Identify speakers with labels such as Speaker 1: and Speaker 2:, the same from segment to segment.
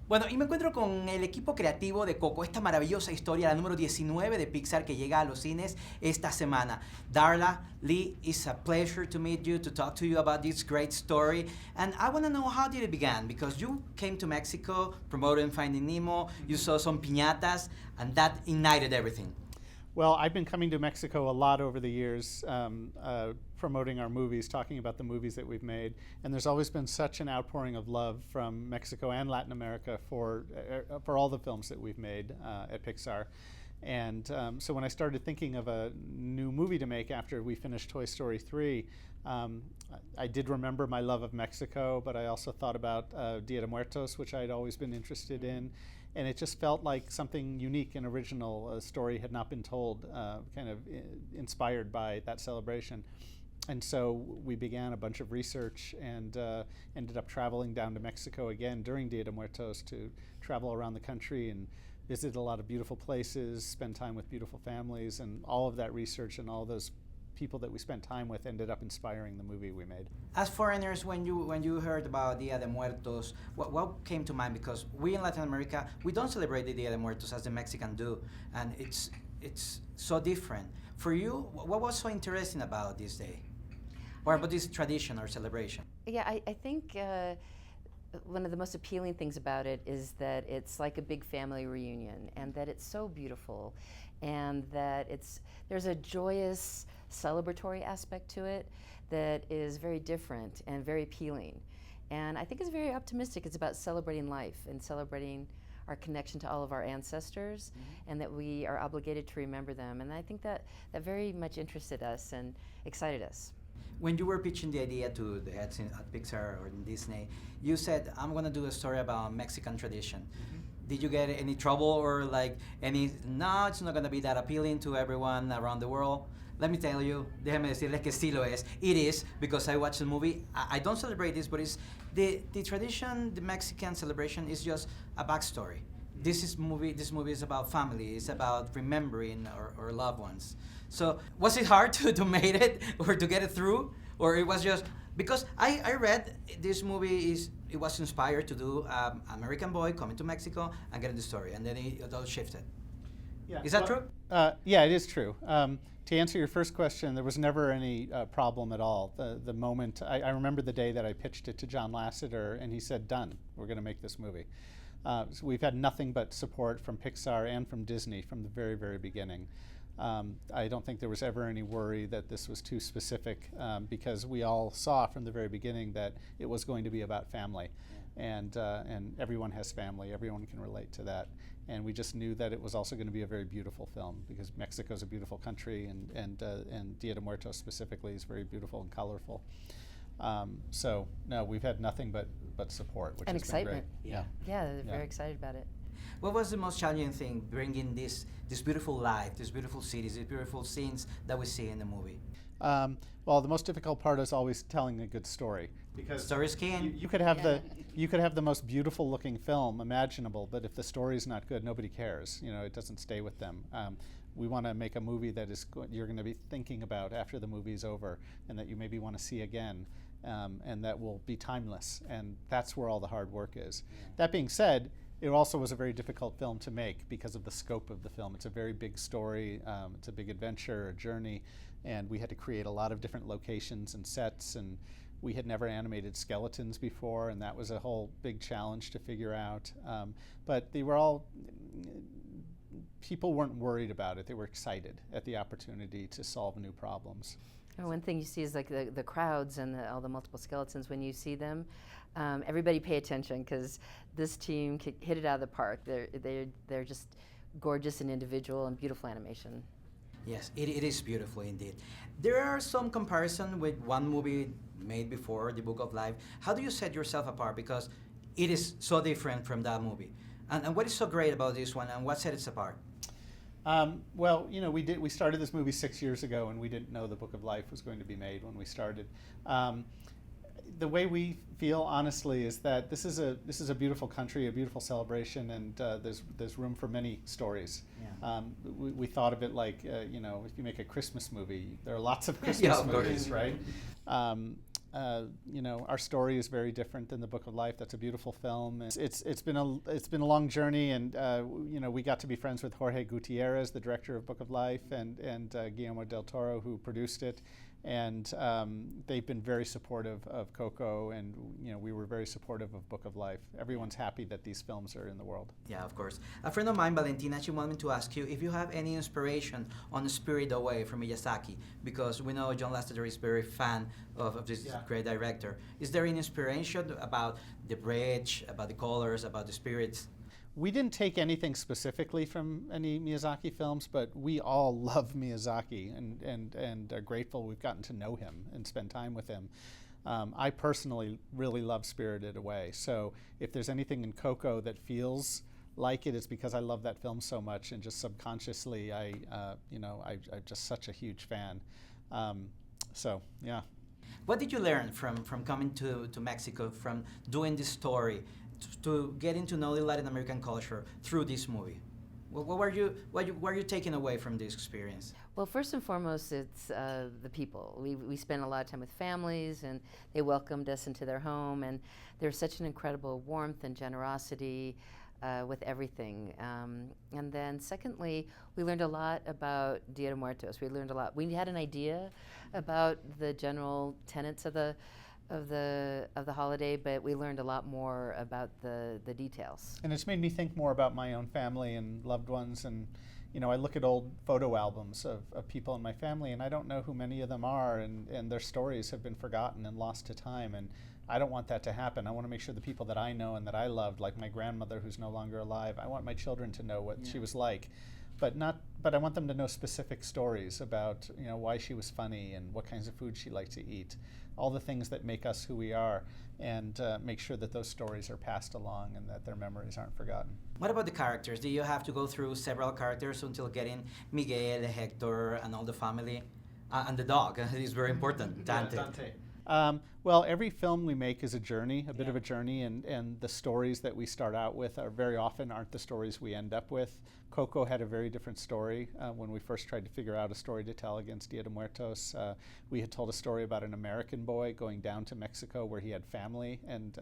Speaker 1: Bueno, y me encuentro con el equipo creativo de Coco, esta maravillosa historia, la número 19 de Pixar que llega a los cines esta semana. Darla, Lee, it's a pleasure to meet you, to talk to you about this great story. And I want to know, how did it begin? Because you came to Mexico promoting Finding Nemo, you saw some piñatas, and that ignited everything.
Speaker 2: Well, I've been coming to Mexico a lot over the years, promoting our movies, talking about the movies that we've made, and there's always been such an outpouring of love from Mexico and Latin America for all the films that we've made at Pixar. And so when I started thinking of a new movie to make after we finished Toy Story 3, I did remember my love of Mexico, but I also thought about Dia de Muertos, which I'd always been interested in. And it just felt like something unique and original. A story had not been told, kind of inspired by that celebration. And so we began a bunch of research and ended up traveling down to Mexico again during Dia de Muertos to travel around the country and visit a lot of beautiful places, spend time with beautiful families, and all of that research and all those people that we spent time with ended up inspiring the movie we made.
Speaker 1: As foreigners, when you heard about Dia de Muertos, what came to mind? Because we in Latin America, we don't celebrate the Dia de Muertos as the Mexicans do, and it's so different. For you, what was so interesting about this day, or about this tradition or celebration?
Speaker 3: Yeah, I think one of the most appealing things about it is that it's like a big family reunion, and that it's so beautiful, and that there's a joyous, celebratory aspect to it that is very different and very appealing. And I think it's very optimistic. It's about celebrating life and celebrating our connection to all of our ancestors, and that we are obligated to remember them. And I think that very much interested us and excited us.
Speaker 1: When you were pitching the idea to the heads at Pixar or in Disney, you said, I'm going to do a story about Mexican tradition. Did you get any trouble or no, it's not going to be that appealing to everyone around the world? Let me tell you, déjame decirles que sí lo es. It is, because I watched the movie. I don't celebrate this, but it's the tradition, the Mexican celebration is just a backstory. This movie is about family. It's about remembering our loved ones. So was it hard to make it or to get it through? Or it was just, because I read this movie it was inspired to do American boy coming to Mexico and getting the story, and then it all shifted.
Speaker 2: Yeah.
Speaker 1: Is that true?
Speaker 2: Yeah, it is true. To answer your first question, there was never any problem at all. The moment, I remember the day that I pitched it to John Lasseter, and he said, done, we're going to make this movie. So we've had nothing but support from Pixar and from Disney from the very, very beginning. I don't think there was ever any worry that this was too specific, because we all saw from the very beginning that it was going to be about family. And everyone has family, everyone can relate to that. And we just knew that it was also going to be a very beautiful film, because Mexico's a beautiful country, and Dia de Muertos specifically is very beautiful and colorful. So no, we've had nothing but support, which
Speaker 3: and
Speaker 2: has
Speaker 3: excitement.
Speaker 2: been great.
Speaker 3: Yeah, they're very excited about it.
Speaker 1: What was the most challenging thing, bringing this beautiful life, these beautiful cities, these beautiful scenes that we see in the movie?
Speaker 2: Well, the most difficult part is always telling a good story, because
Speaker 1: story is king.
Speaker 2: You could have the most beautiful looking film imaginable, but if the story's not good, nobody cares. It doesn't stay with them. We want to make a movie that you're going to be thinking about after the movie's over, and that you maybe want to see again, and that will be timeless. And that's where all the hard work is. That being said, it also was a very difficult film to make because of the scope of the film. It's a very big story. It's a big adventure, a journey, and we had to create a lot of different locations and sets, and we had never animated skeletons before, and that was a whole big challenge to figure out. But they were all, people weren't worried about it. They were excited at the opportunity to solve new problems.
Speaker 3: One thing you see is like the crowds and all the multiple skeletons. When you see them, everybody pay attention, because this team hit it out of the park. They're just gorgeous and individual and beautiful animation.
Speaker 1: Yes, it is beautiful indeed. There are some comparison with one movie made before, The Book of Life. How do you set yourself apart? Because it is so different from that movie. And what is so great about this one, and what sets it apart?
Speaker 2: Well, we started this movie 6 years ago, and we didn't know The Book of Life was going to be made when we started. The way we feel, honestly, is that this is a beautiful country, a beautiful celebration, and there's room for many stories. Yeah. We thought of it like if you make a Christmas movie, there are lots of Christmas movies, right? you know, our story is very different than the Book of Life. That's a beautiful film. It's been a long journey, and you know, we got to be friends with Jorge Gutierrez, the director of Book of Life, and Guillermo del Toro, who produced it. And they've been very supportive of COCO, and you know, we were very supportive of Book of Life. Everyone's happy that these films are in the world.
Speaker 1: Yeah, of course. A friend of mine, Valentina, she wanted me to ask you if you have any inspiration on Spirit Away from Miyazaki, because we know John Lasseter is very fan of this great director. Is there any inspiration about the bridge, about the colors, about the spirits?
Speaker 2: We didn't take anything specifically from any Miyazaki films, but we all love Miyazaki and are grateful we've gotten to know him and spend time with him. I personally really love Spirited Away, so if there's anything in COCO that feels like it, it's because I love that film so much, and just subconsciously, I'm just such a huge fan. So, yeah.
Speaker 1: What did you learn from coming to Mexico, from doing this story, to getting to know the Latin American culture through this movie? What were you taking away from this experience?
Speaker 3: Well, first and foremost, it's the people. We spent a lot of time with families, and they welcomed us into their home, and there's such an incredible warmth and generosity with everything. And then secondly, we learned a lot about Dia de Muertos. We learned a lot. We had an idea about the general tenets of the holiday, but we learned a lot more about the details.
Speaker 2: And it's made me think more about my own family and loved ones, and you know, I look at old photo albums of people in my family, and I don't know who many of them are, and their stories have been forgotten and lost to time, and I don't want that to happen. I want to make sure the people that I know and that I loved, like my grandmother who's no longer alive, I want my children to know what she was like. But I want them to know specific stories about, you know, why she was funny and what kinds of food she liked to eat, all the things that make us who we are, and make sure that those stories are passed along and that their memories aren't forgotten.
Speaker 1: What about the characters? Do you have to go through several characters until getting Miguel, Hector, and all the family? And the dog is very important, Dante.
Speaker 2: Well, every film we make is a journey, a bit of a journey, and the stories that we start out with are very often aren't the stories we end up with. COCO had a very different story when we first tried to figure out a story to tell against Dia de Muertos. We had told a story about an American boy going down to Mexico where he had family, and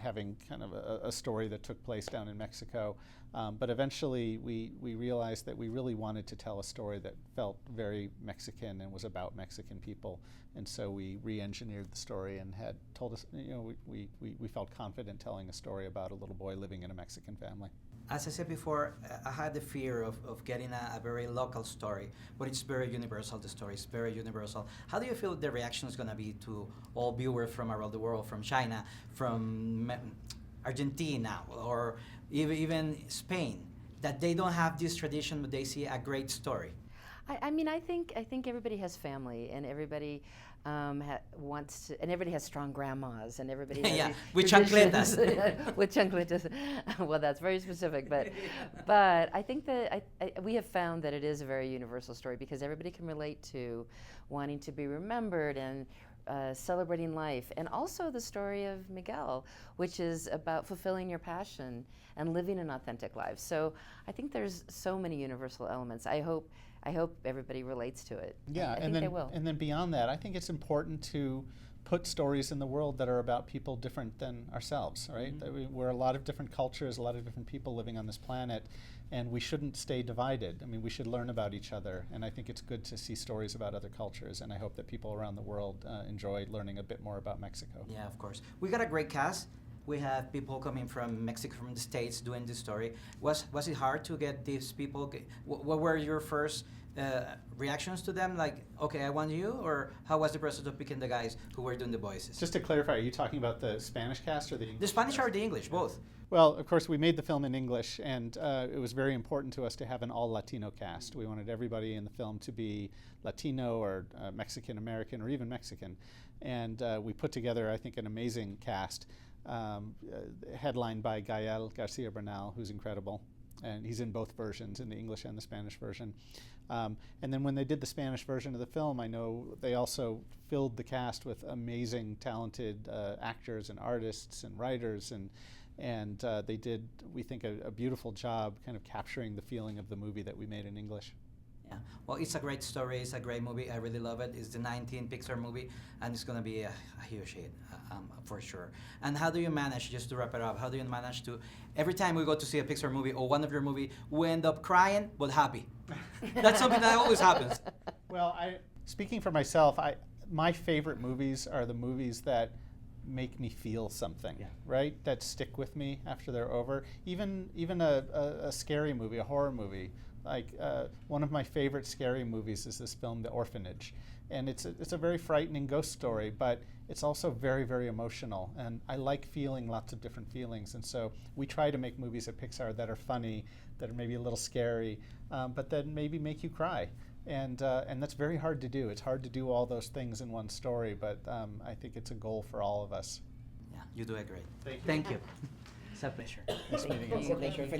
Speaker 2: having kind of a story that took place down in Mexico. But eventually we realized that we really wanted to tell a story that felt very Mexican and was about Mexican people. And so we re-engineered the story and had told us, you know, we felt confident telling a story about a little boy living in a Mexican family.
Speaker 1: As I said before, I had the fear of getting a very local story, but it's very universal, the story is very universal. How do you feel the reaction is going to be to all viewers from around the world, from China, from Argentina, or even Spain, that they don't have this tradition, but they see a great story?
Speaker 3: I mean, I think everybody has family, and everybody wants to, and everybody has strong grandmas, and everybody has
Speaker 1: with chancletas.
Speaker 3: With chancletas. Well, that's very specific, but I think that we have found that it is a very universal story, because everybody can relate to wanting to be remembered and celebrating life, and also the story of Miguel, which is about fulfilling your passion and living an authentic life. So I think there's so many universal elements. I hope everybody relates to it.
Speaker 2: Yeah,
Speaker 3: I think they will.
Speaker 2: And then beyond that, I think it's important to put stories in the world that are about people different than ourselves, right? Mm-hmm. We're a lot of different cultures, a lot of different people living on this planet, and we shouldn't stay divided. I mean, we should learn about each other, and I think it's good to see stories about other cultures, and I hope that people around the world enjoy learning a bit more about Mexico.
Speaker 1: Yeah, of course. We got a great cast. We have people coming from Mexico, from the States, doing this story. Was it hard to get these people? What were your first reactions to them? Like, okay, I want you, or how was the process of picking the guys who were doing the voices?
Speaker 2: Just to clarify, are you talking about the Spanish cast or the English?
Speaker 1: The Spanish or the English, both.
Speaker 2: Well, of course, we made the film in English, and it was very important to us to have an all-Latino cast. We wanted everybody in the film to be Latino or Mexican-American or even Mexican. And we put together, I think, an amazing cast, headlined by Gael Garcia Bernal, who's incredible. And he's in both versions, in the English and the Spanish version. And then when they did the Spanish version of the film, I know they also filled the cast with amazing, talented actors and artists and writers, and they did, we think, a beautiful job kind of capturing the feeling of the movie that we made in English.
Speaker 1: Yeah. Well, it's a great story. It's a great movie. I really love it. It's the 19 Pixar movie, and it's gonna be a huge hit, for sure. And how do you manage, just to wrap it up, how do you manage to, every time we go to see a Pixar movie or one of your movie, we end up crying but happy? That's something that always happens.
Speaker 2: Well, speaking for myself, my favorite movies are the movies that make me feel something, right? That stick with me after they're over. Even a scary movie, a horror movie. Like one of my favorite scary movies is this film, The Orphanage, and it's a very frightening ghost story, but it's also very, very emotional. And I like feeling lots of different feelings, and so we try to make movies at Pixar that are funny, that are maybe a little scary, but that maybe make you cry. And that's very hard to do. It's hard to do all those things in one story, but I think it's a goal for all of us.
Speaker 1: Yeah, you do it great.
Speaker 2: Thank you.
Speaker 1: Thank you. It's a pleasure.
Speaker 2: Nice meeting you.
Speaker 3: It's a pleasure.